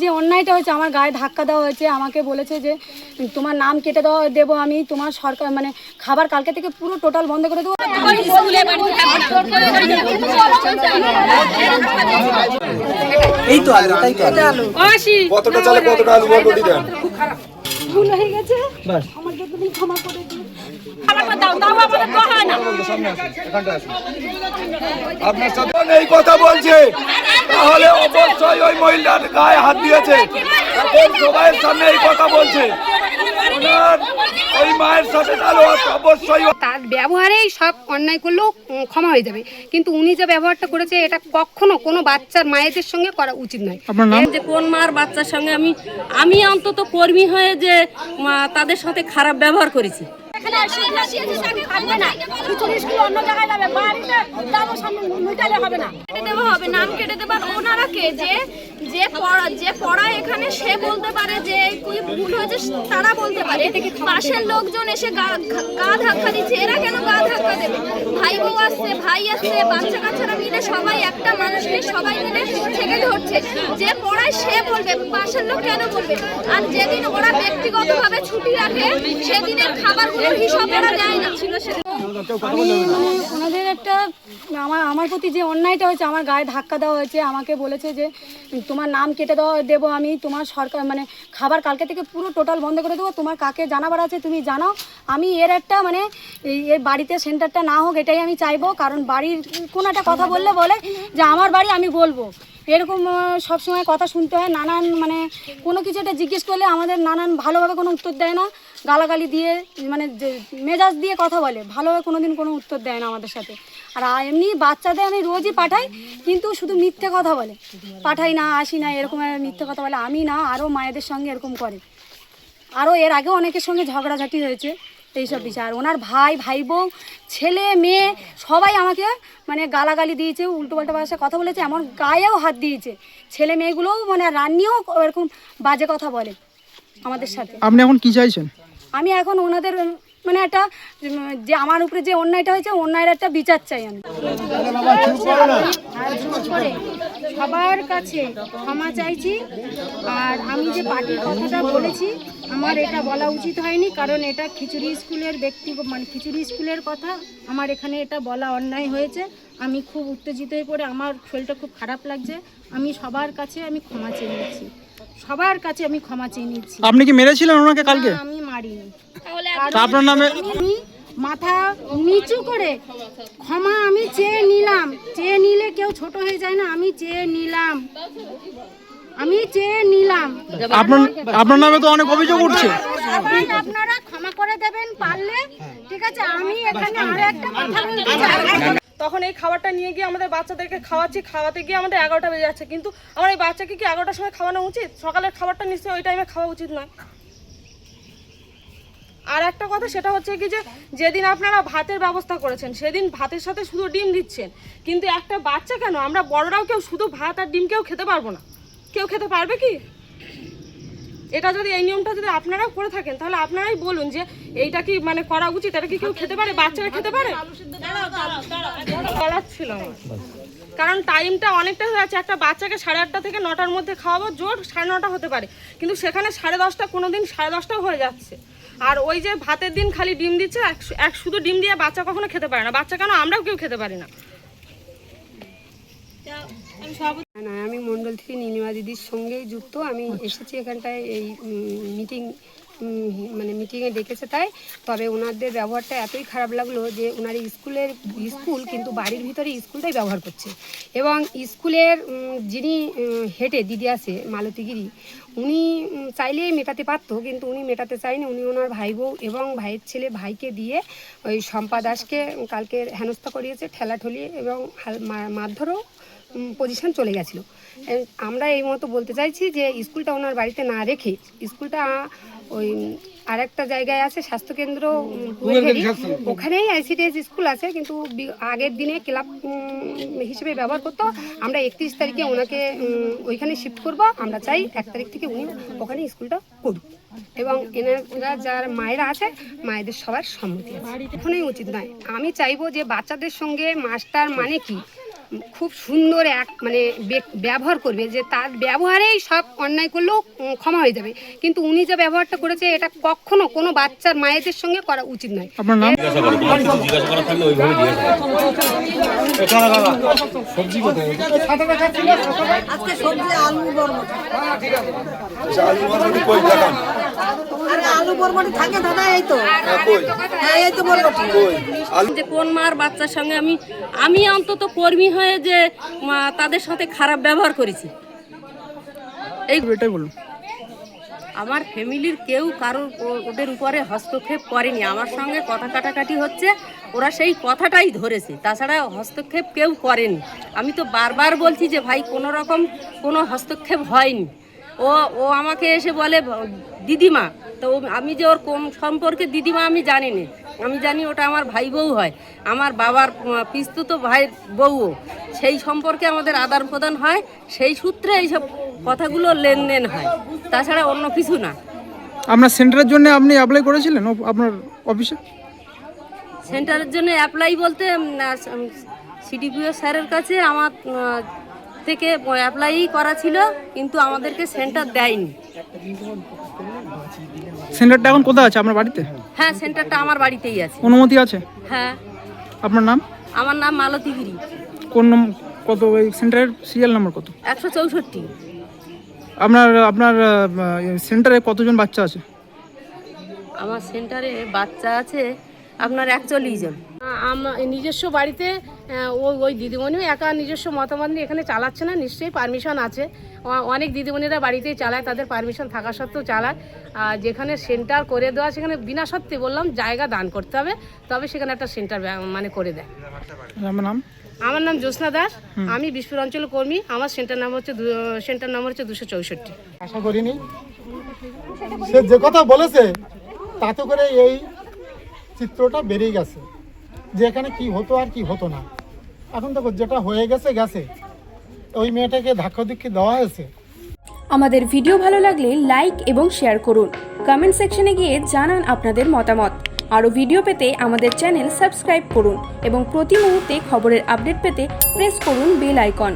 যে অন্যায়টা হয়েছে, আমার গায়ে ধাক্কা দেওয়া হয়েছে, আমাকে বলেছে যে তোমার নাম কেটে দেবো, আমি তোমার সরকার মানে খাবার কালকে থেকে পুরো টোটাল বন্ধ করে দেবো। এই তো আলু, তাই তো আলু। কতটা চালে কতটা আলু বলবি দেন। ভুল হয়ে গেছে, আমার যতদিন ক্ষমা করে দিন। আপনার সাথে এই কথা বলছে, তাহলে অবশ্যই ওই মহিলার গায়ে হাত দিয়েছে, এখন সবাইয়ের সামনে এই কথা বলছে, ওনার ওই মায়ের সাথে তাহলে অবশ্যই তার ব্যবহারেই সব অন্যায় করলেও ক্ষমা হয়ে যাবে, কিন্তু উনি যে ব্যবহারটা করেছে এটা কখনো কোনো বাচ্চার মায়েদের সঙ্গে করা উচিত নয়। যে কোন মার বাচ্চার সঙ্গে আমি অন্তত কর্মী হয়ে যে তাদের সাথে খারাপ ব্যবহার করেছি। নাম কেটে দেবার ওনারা কে যে পড়া এখানে সে বলতে পারে যে কি ভুল হয়েছে, তারা বলতে পারে। পাশের লোকজন এসে গা ধাক্কা দিচ্ছে, এরা কেন গা ধাক্কা দেবে? ভাই বউ আসছে, ভাই আসছে, বাচ্চা কাচ্চারা মিলে সবাই একটা মানুষকে সবাই মিলে থেকে ধরছে। যে পড়ায় সে বলবে, পাশের লোক কেন বলবে? আর যেদিন ওরা ব্যক্তিগতভাবে ছুটি রাখে সেদিনের খাবারগুলোর হিসাব ওরা দেয় না। আমি ওনাদের একটা আমার প্রতি যে অন্যায়টা হয়েছে, আমার গায়ে ধাক্কা দেওয়া হয়েছে, আমাকে বলেছে যে তোমার নাম কেটে দেবো, আমি তোমার সরকার মানে খাবার কালকে থেকে পুরো টোটাল বন্ধ করে দেবো, তোমার কাকে জানাবার আছে তুমি জানাও। আমি এর একটা মানে এর বাড়িতে সেন্টারটা না হোক এটাই আমি চাইবো, কারণ বাড়ির কোনো একটা কথা বলে যে আমার বাড়ি আমি বলবো, এরকম সবসময় কথা শুনতে হয়। নানান মানে কোনো কিছু একটা জিজ্ঞেস করলে আমাদের নানান ভালোভাবে কোনো উত্তর দেয় না, গালাগালি দিয়ে মানে মেজাজ দিয়ে কথা বলে, ভালোভাবে কোনো দিন কোনো উত্তর দেয় না আমাদের সাথে। আর এমনি বাচ্চাদের আমি রোজই পাঠাই, কিন্তু শুধু মিথ্যে কথা বলে, পাঠাই না, আসি না, এরকম মিথ্যে কথা বলে। আমি না, আরও মায়েদের সঙ্গে এরকম করে, আরও এর আগেও অনেকের সঙ্গে ঝগড়াঝাটি হয়েছে এইসব বিষয়। আর ওনার ভাই বউ, ছেলে মেয়ে সবাই আমাকে মানে গালাগালি দিয়েছে, উল্টোপাল্টা ভাষায় কথা বলেছে, এমন গায়েও হাত দিয়েছে। ছেলে মেয়েগুলোও মানে রান্নিও এরকম বাজে কথা বলে আমাদের সাথে। আপনি এখন কি চাইছেন? আমি এখন ওনাদের মানে একটা যে আমার উপরে যে অন্যায়টা হয়েছে, অন্যায়ের একটা বিচার চাই আমি। সবার কাছে ক্ষমা চাইছি। আর আমি যে পার্টির কথাটা বলেছি, আমার এটা বলা উচিত হয়নি, কারণ এটা খিচুড়ি স্কুলের মানে খিচুড়ি স্কুলের কথা আমার এখানে এটা বলা অন্যায় হয়েছে। আমি খুব উত্তেজিত হয়ে পড়ে, আমার শরীরটা খুব খারাপ লাগছে। আমি সবার কাছে আমি ক্ষমা চেয়ে নিচ্ছি, সবার কাছে আমি ক্ষমা চেয়ে নিচ্ছি। আপনি কি মেরেছিলেন ওনাকে কালকে? আমি মারিনি। আপনার নামে আমি মাথা নিচু করে ক্ষমা আমি চেয়ে নিলাম। চেয়ে নিলে কেউ ছোট হয়ে যায় না, আমি চেয়ে নিলাম। আপনার নামে তো অনেক অভিযোগ উঠছে। আপনারা ক্ষমা করে দেবেন পারলে, ঠিক আছে? আমি এখানে আরো একটা কথা বলতে চাই। তখন এই খাবারটা নিয়ে গিয়ে আমাদের বাচ্চাদেরকে খাওয়াতে গিয়ে আমাদের 11টা বেজে যাচ্ছে, কিন্তু আমার এই বাচ্চাকে কি 11টার সময় খাওয়ানো উচিত? সকালের খাবারটা নিশ্চয়ই ওই টাইমে খাওয়া উচিত নয়। আর একটা কথা, সেটা হচ্ছে কি যে যেদিন আপনারা ভাতের ব্যবস্থা করেছেন সেদিন ভাতের সাথে শুধু ডিম দিচ্ছেন, কিন্তু একটা বাচ্চা কেন, আমরা বড়রাও কেউ শুধু ভাত আর ডিম কেউ খেতে পারবো না? কেউ খেতে পারবে কি? এটা যদি এই নিয়মটা যদি আপনারাও করে থাকেন, তাহলে আপনারাই বলুন যে এইটা কি মানে করা উচিত? এটা কি কেউ খেতে পারে? বাচ্চারা খেতে পারে? বলার ছিল আমার, কারণ টাইমটা অনেকটা হয়ে যাচ্ছে। একটা বাচ্চাকে 8:30 থেকে 9টার মধ্যে খাওয়াবো, জোর 9:30 হতে পারে, কিন্তু সেখানে 10:30, কোনো দিন 10:30 হয়ে যাচ্ছে। আর ওই যে ভাতের দিন খালি ডিম দিচ্ছে, শুধু ডিম দিয়ে বাচ্চা কখনো খেতে পারে না। বাচ্চা কেন, আমরাও কেউ খেতে পারি না। আমি মণ্ডল থেকে নীলিমা দিদির সঙ্গেই যুক্ত। আমি এসেছি এখানটায় এই মিটিংয়ে ডেকেছে তাই। তবে ওনাদের ব্যবহারটা এতই খারাপ লাগলো যে ওনার স্কুল কিন্তু বাড়ির ভিতরে স্কুলটাই ব্যবহার করছে। এবং স্কুলের যিনি হেডে দিদি আছে মালতীগিরি, উনি চাইলেই মেটাতে পারতো, কিন্তু উনি মেটাতে চায়নি। উনি ওনার ভাই বউ এবং ভাইয়ের ছেলে ভাইকে দিয়ে ওই শম্পা দাসকে কালকে হেনস্থা করিয়েছে, ঠেলাঠলি এবং মারধরও পজিশন চলে গেছিলো। আমরা এই মতো বলতে চাইছি যে স্কুলটা ওনার বাড়িতে না রেখে স্কুলটা ওই আরেকটা জায়গায় আছে, স্বাস্থ্যকেন্দ্র, ওখানেই ICDS স্কুল আছে, কিন্তু আগের দিনে ক্লাব হিসেবে ব্যবহার করতো। আমরা 31 তারিখে ওনাকে ওইখানে শিফট করব। আমরা চাই 1 তারিখ থেকে উনি ওখানে স্কুলটা করুক, এবং এনারা যার মায়েরা আছে মায়েদের সবার সম্মতি আছে। এখনই উচিত নয়। আমি চাইবো যে বাচ্চাদের সঙ্গে মাস্টার মানে কি, খুব সুন্দর এক মানে ব্যবহার করবে, যে তার ব্যবহারেই সব অন্যায় করলেও ক্ষমা হয়ে যাবে, কিন্তু উনি যে ব্যবহারটা করেছে এটা কখনো কোনো বাচ্চার মায়েদের সঙ্গে করা উচিত নয়। আপনার নাম? আলু বরবটি থাকে দাদা, এই তো হ্যাঁ এই তো বরবটি। যে কোন মার বাচ্চার সঙ্গে আমি অন্তত কর্মী হয়ে যে তাদের সাথে খারাপ ব্যবহার করেছি, এটাই বলুন। আমার ফ্যামিলির কেউ কারোর ওদের উপরে হস্তক্ষেপ করেনি, আমার সঙ্গে কথা কাটাকাটি হচ্ছে, ওরা সেই কথাটাই ধরেছে, তাছাড়া হস্তক্ষেপ কেউ করেনি। আমি তো বারবার বলছি যে ভাই কোনো রকম কোনো হস্তক্ষেপ হয়নি। ও আমাকে এসে বলে দিদিমা, তো আমি যে ওর কোন সম্পর্কে দিদিমা আমি জানি না, আমি জানি ওটা আমার ভাই বউ হয়, আমার বাবার পিস্তুত ভাই বউও, সেই সম্পর্কে আমাদের আদান প্রদান হয়, সেই সূত্রে এইসব কথাগুলো লেনদেন হয়, তাছাড়া অন্য কিছু না। আপনার সেন্টারের জন্য আপনি অ্যাপ্লাই করেছিলেন আপনার অফিসে? সেন্টারের জন্য অ্যাপ্লাই বলতে সিডিপিও স্যারের কাছে আমার থেকে অ্যাপ্লাই করা ছিল, কিন্তু আমাদেরকে সেন্টার দেয়নি। সেন্টারটা এখন কোথায় আছে? আপনার বাড়িতে? হ্যাঁ, সেন্টারটা আমার বাড়িতেই আছে। অনুমতি আছে? হ্যাঁ। আপনার নাম? আমার নাম মালতী গিরি। কোন কত ওই সেন্টারের সিরিয়াল নাম্বার কত? 164। আপনার সেন্টারে কতজন বাচ্চা আছে? আমার সেন্টারে বাচ্চা আছে আপনার 41 জন। আমার নিজস্ব বাড়িতে ওই দিদিমণিও একা নিজস্ব মতামত নিয়ে এখানে চালাচ্ছে না, নিশ্চয়ই পারমিশন আছে। অনেক দিদিমণিরা বাড়িতেই চালায়, তাদের পারমিশন থাকা সত্ত্বেও চালায়। আর যেখানে সেন্টার করে দেওয়া সেখানে বিনা সত্ত্বে বললাম জায়গা দান করতে হবে, তবে সেখানে একটা সেন্টার মানে করে দেয়। আমার নাম? আমার নাম জ্যোৎস্না দাস, আমি বিশপুর অঞ্চল কর্মী। আমার সেন্টার নাম হচ্ছে 264। আশা করিনি সে যে কথা বলেছে তাতে করে এই চিত্রটা বেরিয়ে গেছে যে এখানে কি হতো আর কি হতো না। এখন দেখো যেটা হয়ে গেছে গেছে, ওই মেয়েটাকে ধাক্কাধিক্কি দেওয়া হয়েছে। আমাদের ভিডিও ভালো লাগলে লাইক এবং শেয়ার করুন, কমেন্ট সেকশনে গিয়ে জানান আপনাদের মতামত। আরও ভিডিও পেতে আমাদের চ্যানেল সাবস্ক্রাইব করুন এবং প্রতি মুহূর্তে খবরের আপডেট পেতে প্রেস করুন বেল আইকন।